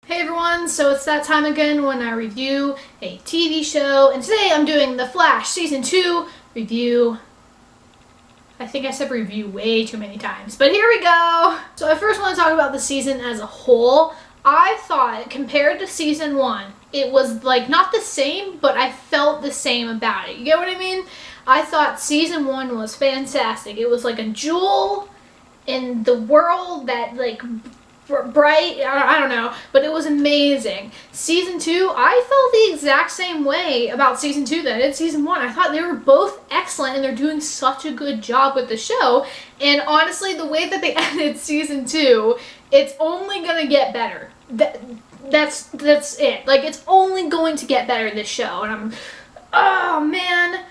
Hey everyone, so it's that time again when I review a TV show, and today I'm doing The Flash Season 2 review. I think I said review way too many times, but here we go! So I first want to talk about the season as a whole. I thought, compared to Season 1, it was like not the same, but I felt the same about it. You get what I mean? I thought Season 1 was fantastic. It was like a jewel in the world that like bright, I don't know, but it was amazing. Season 2, I felt the exact same way about Season 2 that I did Season 1. I thought they were both excellent and they're doing such a good job with the show. And honestly, the way that they ended Season 2, it's only gonna get better. That's it. Like, it's only going to get better, this show. And oh man,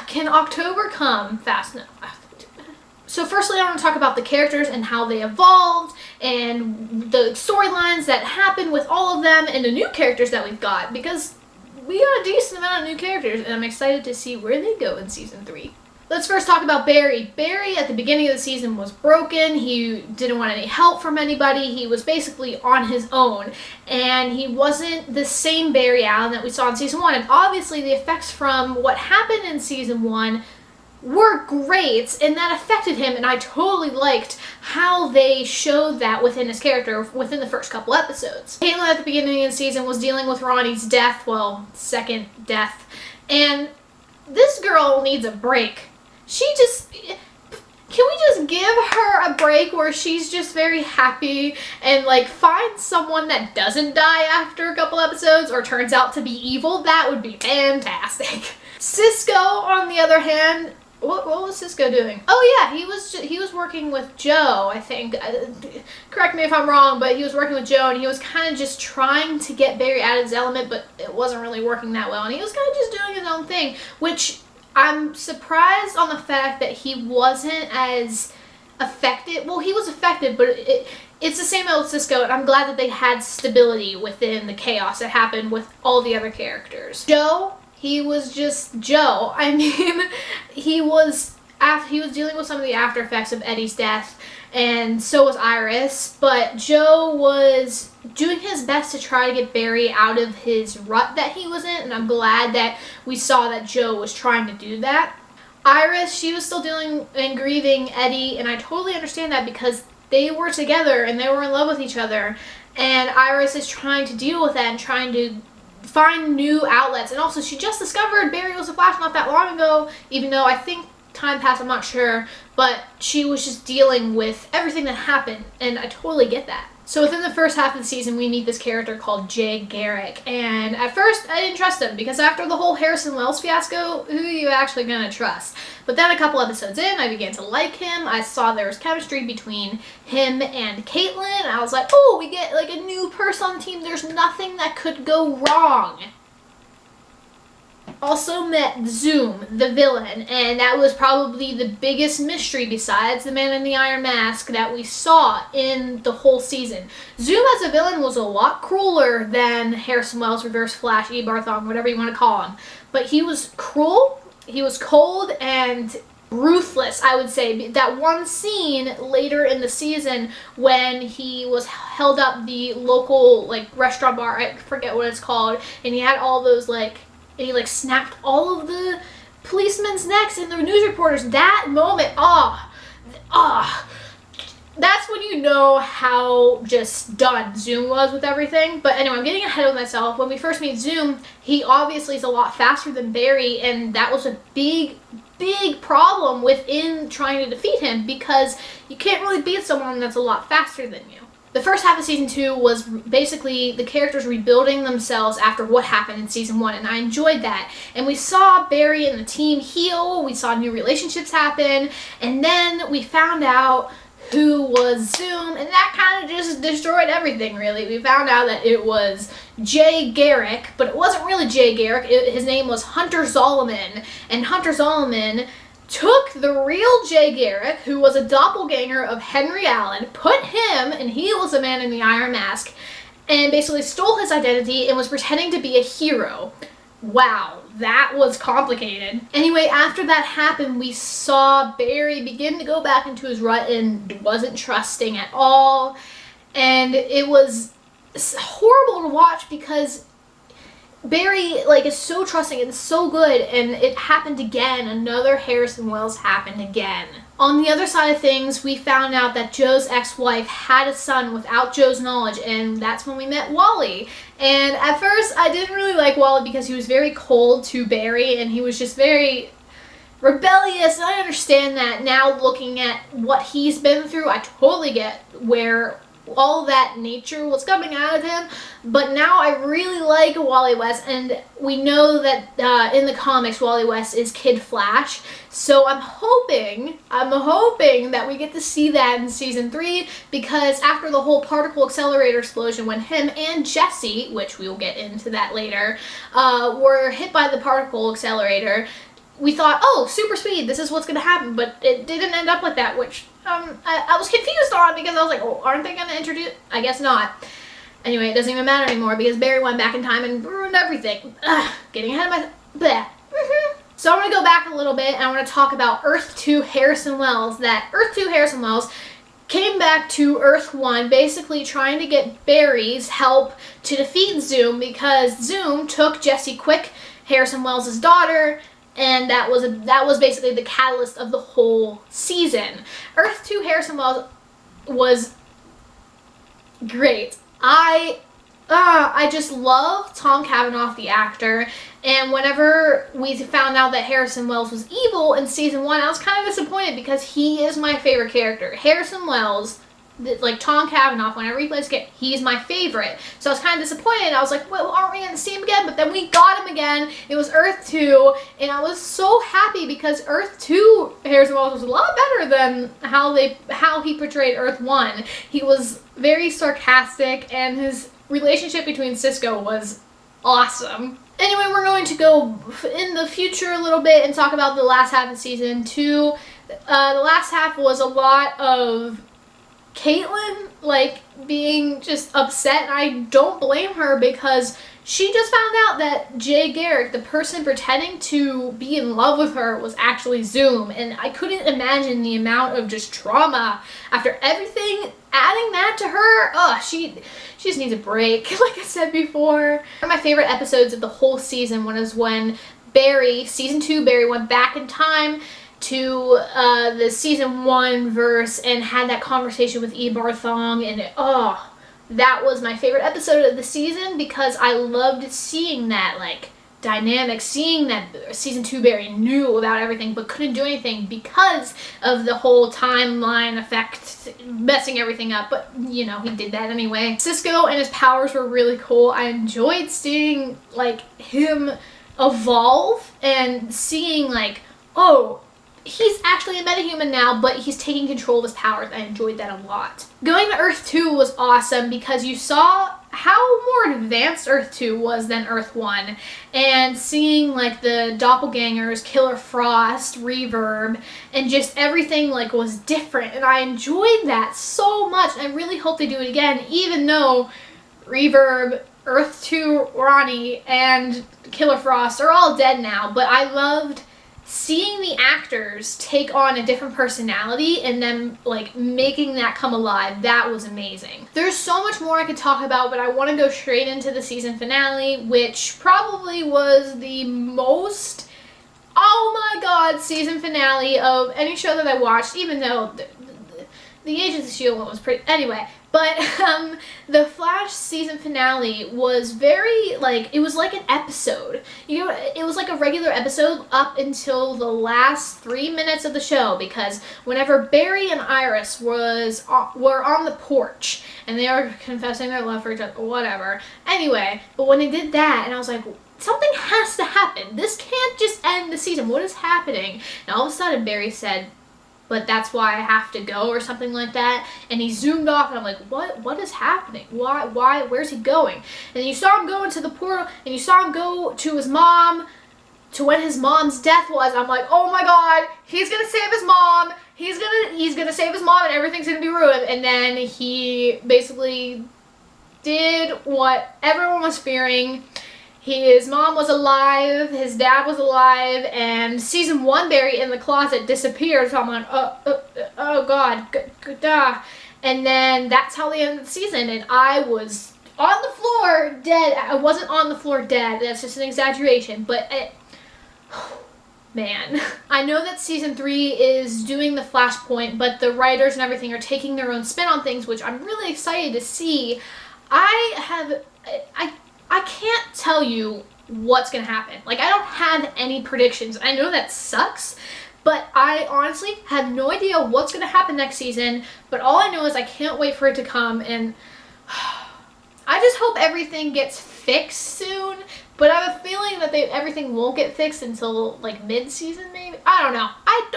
can October come fast enough? So firstly, I want to talk about the characters and how they evolved and the storylines that happened with all of them and the new characters that we've got, because we got a decent amount of new characters and I'm excited to see where they go in Season 3. Let's first talk about Barry. Barry at the beginning of the season was broken. He didn't want any help from anybody. He was basically on his own. And he wasn't the same Barry Allen that we saw in Season 1. And obviously the effects from what happened in Season 1 were great, and that affected him, and I totally liked how they showed that within his character within the first couple episodes. Caitlin at the beginning of the season was dealing with Ronnie's death, well, second death, and this girl needs a break. Can we just give her a break where she's just very happy and like find someone that doesn't die after a couple episodes or turns out to be evil? That would be fantastic. Cisco, on the other hand, what was Cisco doing? Oh yeah, he was working with Joe, I think. Correct me if I'm wrong, but he was working with Joe and he was kind of just trying to get Barry out of his element, but it wasn't really working that well. And he was kind of just doing his own thing, which I'm surprised on the fact that he wasn't as affected. Well, he was affected, but it's the same old Cisco, and I'm glad that they had stability within the chaos that happened with all the other characters. Joe, he was just Joe. I mean, he was dealing with some of the after effects of Eddie's death, and so was Iris, but Joe was doing his best to try to get Barry out of his rut that he was in, and I'm glad that we saw that Joe was trying to do that. Iris, she was still dealing and grieving Eddie, and I totally understand that because they were together and they were in love with each other, and Iris is trying to deal with that and trying to find new outlets. And also, she just discovered Barry was a Flash not that long ago, even though I think time passed, I'm not sure, but she was just dealing with everything that happened, and I totally get that. So within the first half of the season, we meet this character called Jay Garrick, and at first I didn't trust him because after the whole Harrison Wells fiasco, who are you actually gonna trust? But then a couple episodes in, I began to like him. I saw there was chemistry between him and Caitlin. I was like, oh, we get like a new person on the team. There's nothing that could go wrong. Also met Zoom, the villain, and that was probably the biggest mystery besides the Man in the Iron Mask that we saw in the whole season. Zoom as a villain was a lot crueler than Harrison Wells, Reverse Flash, E. Barthong, whatever you want to call him. But he was cruel, he was cold, and ruthless, I would say. That one scene later in the season when he was held up the local like restaurant bar, I forget what it's called, and he had all those like, and he like snapped all of the policemen's necks and the news reporters. That moment, that's when you know how just done Zoom was with everything. But anyway, I'm getting ahead of myself. When we first meet Zoom, he obviously is a lot faster than Barry, and that was a big problem within trying to defeat him because you can't really beat someone that's a lot faster than you. The first half of Season 2 was basically the characters rebuilding themselves after what happened in Season 1, and I enjoyed that. And we saw Barry and the team heal, we saw new relationships happen, and then we found out who was Zoom, and that kind of just destroyed everything, really. We found out that it was Jay Garrick, but it wasn't really Jay Garrick. His name was Hunter Zolomon, and Hunter Zolomon took the real Jay Garrick, who was a doppelganger of Henry Allen, put him, and he was a Man in the Iron Mask, and basically stole his identity and was pretending to be a hero. Wow, that was complicated. Anyway, after that happened, we saw Barry begin to go back into his rut and wasn't trusting at all. And it was horrible to watch because Barry, like, is so trusting and so good, and it happened again. Another Harrison Wells happened again. On the other side of things, we found out that Joe's ex-wife had a son without Joe's knowledge, and that's when we met Wally. And at first, I didn't really like Wally because he was very cold to Barry, and he was just very rebellious, and I understand that now looking at what he's been through. I totally get where all that nature was coming out of him, but now I really like Wally West, and we know that in the comics Wally West is Kid Flash, so I'm hoping that we get to see that in season 3, because after the whole particle accelerator explosion, when him and Jesse, which we will get into that later, were hit by the particle accelerator, we thought, oh, super speed, this is what's going to happen, but it didn't end up like that, which I was confused on, because I was like, oh, aren't they going to introduce? I guess not. Anyway, it doesn't even matter anymore, because Barry went back in time and ruined everything. Getting ahead of my... bleh. So I'm going to go back a little bit, and I want to talk about Earth 2 Harrison Wells. That Earth 2 Harrison Wells came back to Earth 1, basically trying to get Barry's help to defeat Zoom, because Zoom took Jesse Quick, Harrison Wells' daughter, and that was basically the catalyst of the whole season. Earth 2 Harrison Wells was great. I just love Tom Cavanaugh, the actor, and whenever we found out that Harrison Wells was evil in season 1, I was kind of disappointed because he is my favorite character. Harrison Wells, like Tom Cavanaugh, whenever he plays game, he's my favorite. So I was kind of disappointed. I was like, well, aren't we going to see him again? But then we got him again. It was Earth 2, and I was so happy because Earth 2 Harrison Wells was a lot better than how he portrayed Earth 1. He was very sarcastic, and his relationship between Cisco was awesome. Anyway, we're going to go in the future a little bit and talk about the last half of season 2. The last half was a lot of Caitlin, like, being just upset, and I don't blame her because she just found out that Jay Garrick, the person pretending to be in love with her, was actually Zoom, and I couldn't imagine the amount of just trauma after everything. Adding that to her, she just needs a break, like I said before. One of my favorite episodes of the whole season was when Barry, season 2, Barry went back in time to the season 1 verse and had that conversation with E. Barthong, and that was my favorite episode of the season because I loved seeing that, like, dynamic, seeing that season 2 Barry knew about everything but couldn't do anything because of the whole timeline effect messing everything up, but you know, he did that anyway. Cisco and his powers were really cool. I enjoyed seeing, like, him evolve and seeing, like, oh, he's actually a metahuman now, but he's taking control of his powers. I enjoyed that a lot. Going to Earth 2 was awesome because you saw how more advanced Earth 2 was than Earth 1, and seeing, like, the doppelgangers, Killer Frost, Reverb, and just everything, like, was different, and I enjoyed that so much. I really hope they do it again, even though Reverb, Earth 2 Ronnie, and Killer Frost are all dead now, but I loved seeing the actors take on a different personality and then, like, making that come alive. That was amazing. There's so much more I could talk about, but I want to go straight into the season finale, which probably was the most, oh my god, season finale of any show that I watched, even though the Agents of S.H.I.E.L.D. one was pretty, anyway. But the Flash season finale was very, like, it was like an episode. You know, it was like a regular episode up until the last 3 minutes of the show, because whenever Barry and Iris were on the porch and they were confessing their love for each other, whatever. Anyway, but when they did that, and I was like, something has to happen. This can't just end the season. What is happening? And all of a sudden Barry said, but that's why I have to go, or something like that. And he zoomed off, and I'm like, what is happening? Why, where's he going? And then you saw him go into the portal, and you saw him go to his mom, to when his mom's death was. I'm like, oh my god, he's gonna save his mom. He's gonna save his mom, and everything's gonna be ruined. And then he basically did what everyone was fearing. His mom was alive, his dad was alive, and season 1 Barry in the closet disappeared, so I'm like, oh god, and then that's how they ended the season, and I was on the floor dead. I wasn't on the floor dead. That's just an exaggeration. But man, I know that season 3 is doing the Flashpoint, but the writers and everything are taking their own spin on things, which I'm really excited to see. I can't tell you what's gonna happen. Like, I don't have any predictions. I know that sucks, but I honestly have no idea what's gonna happen next season. But all I know is I can't wait for it to come, and I just hope everything gets fixed soon. But I have a feeling that everything won't get fixed until like mid-season maybe. I don't know.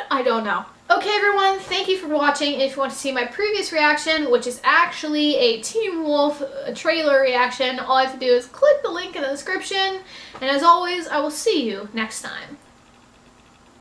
I don't know. Okay, everyone, thank you for watching. If you want to see my previous reaction, which is actually a Teen Wolf trailer reaction, all I have to do is click the link in the description. And as always, I will see you next time.